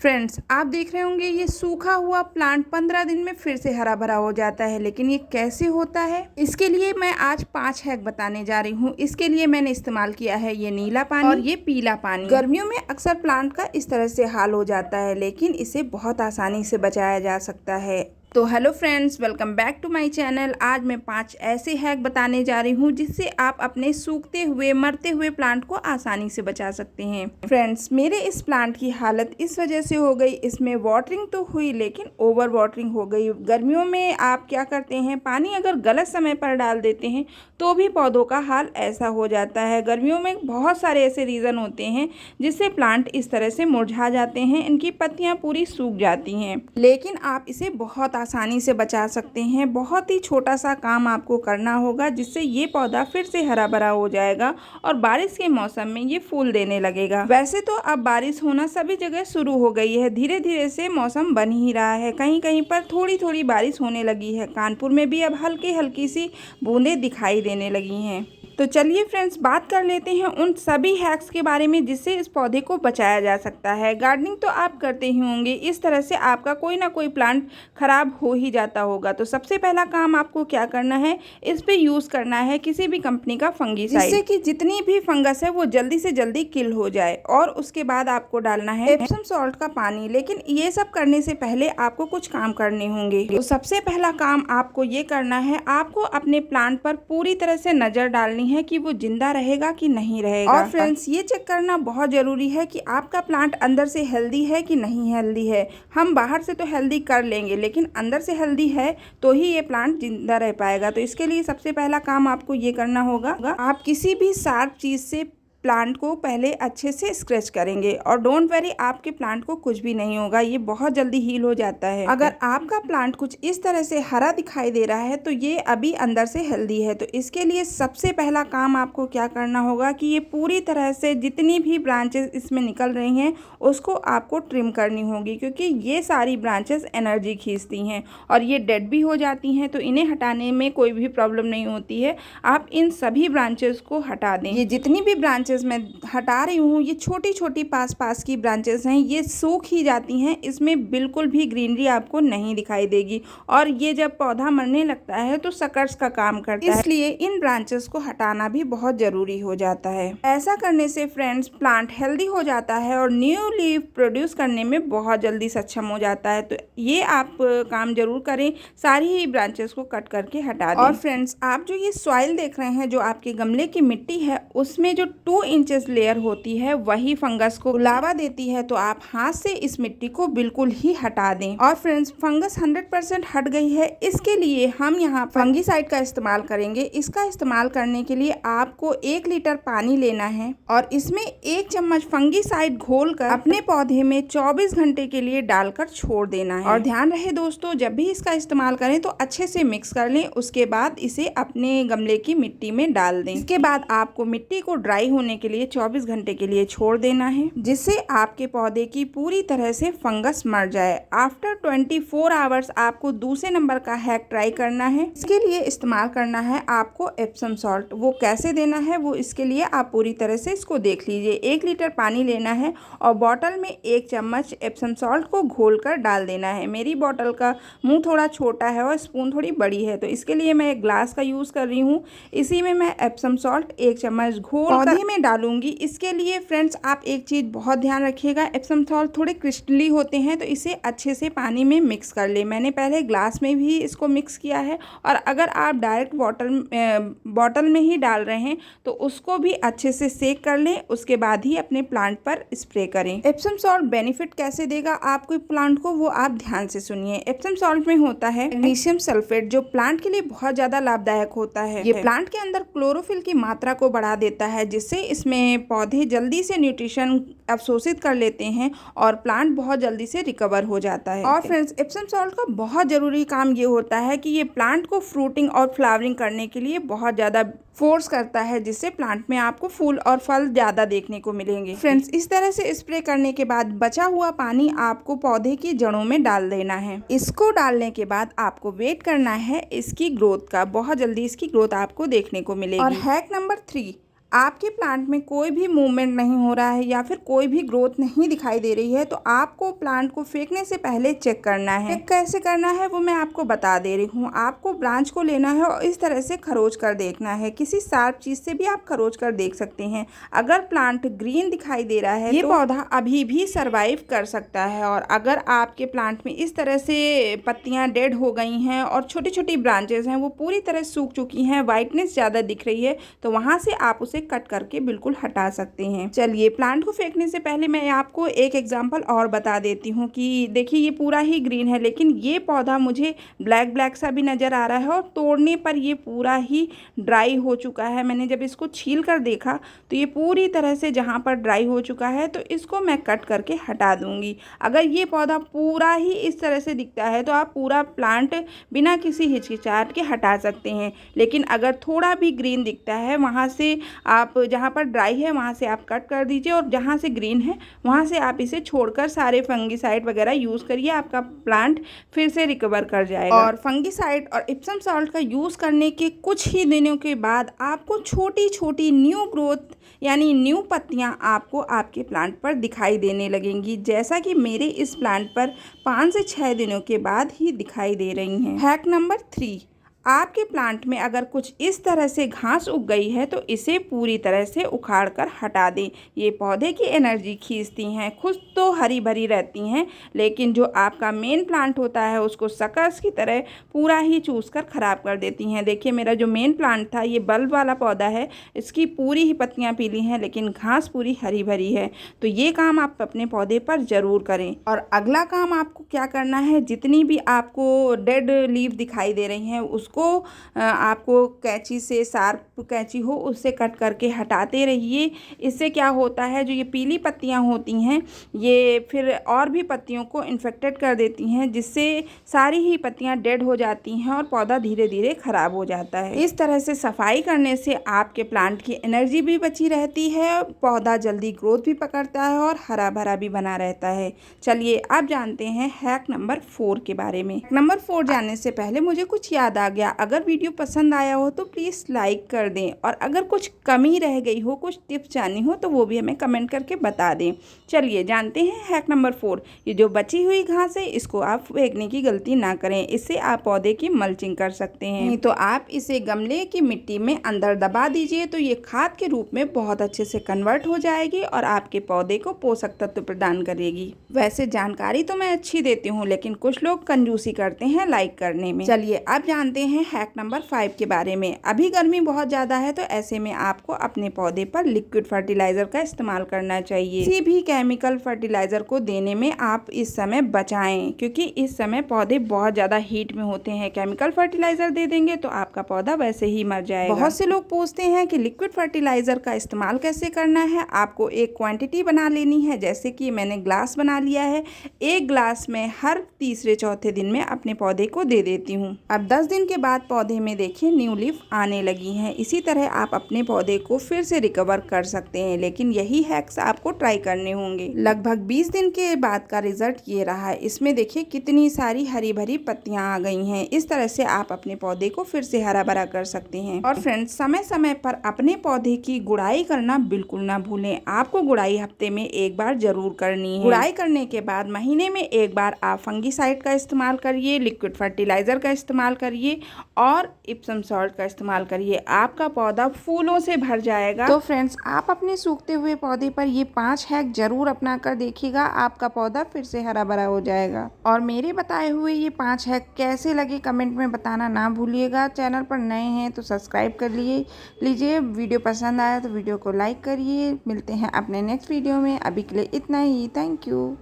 Friends, आप देख रहे होंगे ये सूखा हुआ प्लांट 15 दिन में फिर से हरा भरा हो जाता है। लेकिन ये कैसे होता है, इसके लिए मैं आज 5 हैक बताने जा रही हूँ। इसके लिए मैंने इस्तेमाल किया है ये नीला पानी और ये पीला पानी। गर्मियों में अक्सर प्लांट का इस तरह से हाल हो जाता है, लेकिन इसे बहुत आसानी से बचाया जा सकता है। तो hello friends, welcome back to my channel. आज मैं 5 ऐसे हैक बताने जा रही हूँ जिससे आप अपने सूखते हुए मरते हुए प्लांट को आसानी से बचा सकते हैं। फ्रेंड्स, मेरे इस प्लांट की हालत इस वजह से हो गई, इसमें वाटरिंग तो हुई लेकिन ओवर वाटरिंग हो गई। गर्मियों में आप क्या करते हैं, पानी अगर गलत समय पर डाल देते हैं तो भी पौधों का हाल ऐसा हो जाता है। गर्मियों में बहुत सारे ऐसे रीज़न होते हैं जिससे प्लांट इस तरह से मुरझा जाते हैं, इनकी पत्तियाँ पूरी सूख जाती हैं। लेकिन आप इसे बहुत आसानी से बचा सकते हैं। बहुत ही छोटा सा काम आपको करना होगा जिससे ये पौधा फिर से हरा भरा हो जाएगा और बारिश के मौसम में ये फूल देने लगेगा। वैसे तो अब बारिश होना सभी जगह शुरू हो गई है, धीरे धीरे से मौसम बन ही रहा है। कहीं कहीं पर थोड़ी थोड़ी बारिश होने लगी है। कानपुर में भी अब हल्की हल्की सी बूंदें दिखाई देने लगी हैं। तो चलिए फ्रेंड्स, बात कर लेते हैं उन सभी हैक्स के बारे में जिससे इस पौधे को बचाया जा सकता है। गार्डनिंग तो आप करते ही होंगे, इस तरह से आपका कोई ना कोई प्लांट खराब हो ही जाता होगा। तो सबसे पहला काम आपको क्या करना है, इस पे यूज़ करना है किसी भी कंपनी का फंगीसाइड, जिससे कि जितनी भी फंगस है वो जल्दी से जल्दी किल हो जाए। और उसके बाद आपको डालना है एप्सम सॉल्ट का पानी। लेकिन ये सब करने से पहले आपको कुछ काम करने होंगे। तो सबसे पहला काम आपको ये करना है, आपको अपने प्लांट पर पूरी तरह से नज़र डालनी है कि वो जिंदा रहेगा कि नहीं रहेगा। और फ्रेंड्स, ये चेक करना बहुत जरूरी है कि आपका प्लांट अंदर से हेल्दी है कि नहीं हेल्दी है। हम बाहर से तो हेल्दी कर लेंगे, लेकिन अंदर से हेल्दी है तो ही ये प्लांट जिंदा रह पाएगा। तो इसके लिए सबसे पहला काम आपको ये करना होगा, आप किसी भी शार्प चीज से प्लांट को पहले अच्छे से स्क्रैच करेंगे। और डोंट वरी, आपके प्लांट को कुछ भी नहीं होगा, ये बहुत जल्दी हील हो जाता है। अगर आपका प्लांट कुछ इस तरह से हरा दिखाई दे रहा है तो ये अभी अंदर से हेल्दी है। तो इसके लिए सबसे पहला काम आपको क्या करना होगा कि ये पूरी तरह से जितनी भी ब्रांचेस इसमें निकल रही हैं उसको आपको ट्रिम करनी होगी, क्योंकि ये सारी ब्रांचेस एनर्जी खींचती हैं और ये डेड भी हो जाती हैं। तो इन्हें हटाने में कोई भी प्रॉब्लम नहीं होती है। आप इन सभी ब्रांचेस को हटा दें। ये जितनी भी ब्रांचेस मैं हटा रही हूँ, ये छोटी छोटी पास की ब्रांचेस हैं, ये सूख ही जाती हैं। इसमें बिल्कुल भी ग्रीनरी आपको नहीं दिखाई देगी और ये जब पौधा मरने लगता है तो सकर्स का काम करता है। इसलिए इन ब्रांचेस को हटाना भी बहुत जरूरी हो जाता है। ऐसा करने से फ्रेंड्स, प्लांट हेल्दी हो जाता है और न्यू लीफ प्रोड्यूस करने में बहुत जल्दी सक्षम हो जाता है। तो ये आप काम जरूर करें, सारी ही ब्रांचेस को कट करके हटा दें। और फ्रेंड्स, आप जो ये सॉइल देख रहे हैं, जो आपके गमले की मिट्टी है, उसमें जो 2 इंचेस लेयर होती है वही फंगस को लावा देती है। तो आप हाथ से इस मिट्टी को बिल्कुल ही हटा दें। और फ्रेंड्स, फंगस 100% हट गई है। इसके लिए हम यहाँ फंगीसाइड का इस्तेमाल करेंगे। इसका इस्तेमाल करने के लिए आपको 1 लीटर पानी लेना है और इसमें 1 चम्मच फंगीसाइड घोलकर अपने पौधे में 24 घंटे के लिए डालकर छोड़ देना है। और ध्यान रहे दोस्तों, जब भी इसका इस्तेमाल करें तो अच्छे से मिक्स कर लें। उसके बाद इसे अपने गमले की मिट्टी में डाल दें। इसके बाद आपको मिट्टी को ड्राई होने के लिए 24 घंटे के लिए छोड़ देना है, जिससे आपके पौधे की पूरी तरह से फंगस मर जाए। आफ्टर 24 आवर्स आपको दूसरे नंबर का हैक ट्राई करना है। इसके लिए इस्तेमाल करना है आपको एप्सम सॉल्ट। वो कैसे देना है, वो इसके लिए आप पूरी तरह से इसको देख लीजिए। 1 लीटर पानी लेना है और बॉटल में 1 चम्मच एप्सम सॉल्ट को घोलकर डाल देना है। मेरी बॉटल का मुंह थोड़ा छोटा है और स्पून थोड़ी बड़ी है, तो इसके लिए मैं एक ग्लास का यूज कर रही हूँ। इसी में मैं एप्सम सॉल्ट 1 चम्मच घोल पौधे में डालूंगी। इसके लिए फ्रेंड्स, आप एक चीज़ बहुत ध्यान रखिएगा, एप्सम सॉल्ट थोड़े क्रिस्टली होते हैं, तो इसे अच्छे से पानी में मिक्स कर ले। मैंने पहले ग्लास में भी इसको मिक्स किया है और अगर आप डायरेक्ट बॉटल में ही डाल रहे हैं तो उसको भी अच्छे से सेक कर लें। उसके बाद ही अपने प्लांट पर स्प्रे करें। एप्सम सॉल्ट बेनिफिट कैसे देगा आपको प्लांट को, वो आप ध्यान से सुनिए। एप्सम सॉल्ट में होता है मैग्नीशियम सल्फेट, जो प्लांट के लिए बहुत ज़्यादा लाभदायक होता है। ये प्लांट के अंदर क्लोरोफिल की मात्रा को बढ़ा देता है, जिससे इसमें पौधे जल्दी से न्यूट्रिशन अवशोषित कर लेते हैं और प्लांट बहुत जल्दी से रिकवर हो जाता है। और फ्रेंड्स, एप्सम सॉल्ट का बहुत जरूरी काम ये होता है कि ये प्लांट को फ्रूटिंग और फ्लावरिंग करने के लिए बहुत ज़्यादा फोर्स करता है, जिससे प्लांट में आपको फूल और फल ज़्यादा देखने को मिलेंगे। फ्रेंड्स, इस तरह से स्प्रे करने के बाद बचा हुआ पानी आपको पौधे की जड़ों में डाल देना है। इसको डालने के बाद आपको वेट करना है इसकी ग्रोथ का। बहुत जल्दी इसकी ग्रोथ आपको देखने को मिलेगी। और हैक नंबर 3, आपके प्लांट में कोई भी मूवमेंट नहीं हो रहा है या फिर कोई भी ग्रोथ नहीं दिखाई दे रही है तो आपको प्लांट को फेंकने से पहले चेक करना है। कैसे करना है वो मैं आपको बता दे रही हूँ। आपको ब्रांच को लेना है और इस तरह से खरोच कर देखना है। किसी शार्प चीज से भी आप खरोच कर देख सकते हैं। अगर प्लांट ग्रीन दिखाई दे रहा है ये पौधा अभी भी सर्वाइव कर सकता है। और अगर आपके प्लांट में इस तरह से पत्तियां डेड हो गई हैं और छोटी छोटी ब्रांचेस हैं वो पूरी तरह सूख चुकी हैं, वाइटनेस ज़्यादा दिख रही है, तो वहां से आप उसे कट करके बिल्कुल हटा सकते हैं। चलिए, प्लांट को फेंकने से पहले मैं आपको एक एग्जांपल और बता देती हूँ कि देखिए ये पूरा ही ग्रीन है, लेकिन ये पौधा मुझे ब्लैक ब्लैक सा भी नज़र आ रहा है और तोड़ने पर ये पूरा ही ड्राई हो चुका है। मैंने जब इसको छील कर देखा तो ये पूरी तरह से जहाँ पर ड्राई हो चुका है, तो इसको मैं कट करके हटा दूँगी। अगर ये पौधा पूरा ही इस तरह से दिखता है तो आप पूरा प्लांट बिना किसी हिचकिचाहट के हटा सकते हैं। लेकिन अगर थोड़ा भी ग्रीन दिखता है, वहाँ से आप जहाँ पर ड्राई है वहाँ से आप कट कर दीजिए और जहाँ से ग्रीन है वहाँ से आप इसे छोड़कर सारे फंगीसाइड वगैरह यूज़ करिए। आपका प्लांट फिर से रिकवर कर जाएगा। और फंगीसाइड और इप्सम सॉल्ट का यूज़ करने के कुछ ही दिनों के बाद आपको छोटी छोटी न्यू ग्रोथ यानी न्यू पत्तियां आपको आपके प्लांट पर दिखाई देने लगेंगी, जैसा कि मेरे इस प्लांट पर 5 से 6 दिनों के बाद ही दिखाई दे रही हैं। हैक नंबर 3, आपके प्लांट में अगर कुछ इस तरह से घास उग गई है तो इसे पूरी तरह से उखाड़ कर हटा दें। ये पौधे की एनर्जी खींचती हैं, खुद तो हरी भरी रहती हैं, लेकिन जो आपका मेन प्लांट होता है उसको सकर्स की तरह पूरा ही चूस कर ख़राब कर देती हैं। देखिए, मेरा जो मेन प्लांट था ये बल्ब वाला पौधा है, इसकी पूरी ही पत्तियाँ पीली हैं लेकिन घास पूरी हरी भरी है। तो ये काम आप अपने पौधे पर ज़रूर करें। और अगला काम आपको क्या करना है, जितनी भी आपको डेड लीफ दिखाई दे रही हैं उसको आपको कैंची से, शार्प कैंची हो उससे कट करके हटाते रहिए। इससे क्या होता है, जो ये पीली पत्तियां होती हैं ये फिर और भी पत्तियों को इन्फेक्टेड कर देती हैं, जिससे सारी ही पत्तियां डेड हो जाती हैं और पौधा धीरे धीरे ख़राब हो जाता है। इस तरह से सफाई करने से आपके प्लांट की एनर्जी भी बची रहती है, पौधा जल्दी ग्रोथ भी पकड़ता है और हरा भरा भी बना रहता है। चलिए अब जानते हैं हैक नंबर 4 के बारे में। नंबर 4 जानने से पहले मुझे कुछ याद आ गया। अगर वीडियो पसंद आया हो तो प्लीज़ लाइक कर दें और अगर कुछ कमी रह गई हो, कुछ टिप्स जाननी हो तो वो भी हमें कमेंट करके बता दें। चलिए जानते हैं हैक नंबर 4। ये जो बची हुई घास है इसको आप फेंकने की गलती ना करें, इससे आप पौधे की मल्चिंग कर सकते हैं। नहीं तो आप इसे गमले की मिट्टी में अंदर दबा दीजिए तो ये खाद के रूप में बहुत अच्छे से कन्वर्ट हो जाएगी और आपके पौधे को पोषक तत्व प्रदान करेगी। वैसे जानकारी तो मैं अच्छी देती हूँ लेकिन कुछ लोग कंजूसी करते हैं लाइक करने में। चलिए अब जानते हैं हैक नंबर 5 के बारे में। अभी गर्मी बहुत ज़्यादा है तो ऐसे में आपको अपने पौधे पर लिक्विड फर्टिलाइज़र का इस्तेमाल करना चाहिए। किसी भी केमिकल फर्टिलाइज़र को देने में आप इस समय बचाएं, क्योंकि इस समय पौधे बहुत ज़्यादा हीट में होते हैं। केमिकल फर्टिलाइज़र दे देंगे तो आपका पौधा वैसे ही मर जाएगा। बहुत से लोग पूछते हैं कि लिक्विड फर्टिलाइज़र का इस्तेमाल कैसे करना है। आपको एक क्वान्टिटी बना लेनी है, जैसे कि मैंने ग्लास बना लिया है। एक ग्लास में हर तीसरे चौथे दिन में अपने पौधे को दे देती हूँ। अब 10 दिन के बाद पौधे में देखिए न्यू लीफ आने लगी हैं। इसी तरह आप अपने पौधे को फिर से रिकवर कर सकते हैं, लेकिन यही हैक्स आपको ट्राई करने होंगे। लगभग 20 दिन के बाद का रिजल्ट ये रहा है। इसमें देखिए कितनी सारी हरी भरी पत्तियां आ गई हैं। इस तरह से आप अपने पौधे को फिर से हरा भरा कर सकते हैं। और फ्रेंड्स, समय समय पर अपने पौधे की गुड़ाई करना बिल्कुल ना भूलें। आपको गुड़ाई हफ्ते में एक बार जरूर करनी है। गुड़ाई करने के बाद महीने में एक बार आप फंगीसाइड का इस्तेमाल करिए, लिक्विड फर्टिलाइजर का इस्तेमाल करिए और इप्सम सॉल्ट का इस्तेमाल करिए। आपका पौधा फूलों से भर जाएगा। तो फ्रेंड्स, आप अपने सूखते हुए पौधे पर ये 5 हैक जरूर अपना कर देखिएगा, आपका पौधा फिर से हरा भरा हो जाएगा। और मेरे बताए हुए ये 5 हैक कैसे लगे कमेंट में बताना ना भूलिएगा। चैनल पर नए हैं तो सब्सक्राइब कर लीजिए। वीडियो पसंद आया तो वीडियो को लाइक करिए। मिलते हैं अपने नेक्स्ट वीडियो में। अभी के लिए इतना ही। Thank you.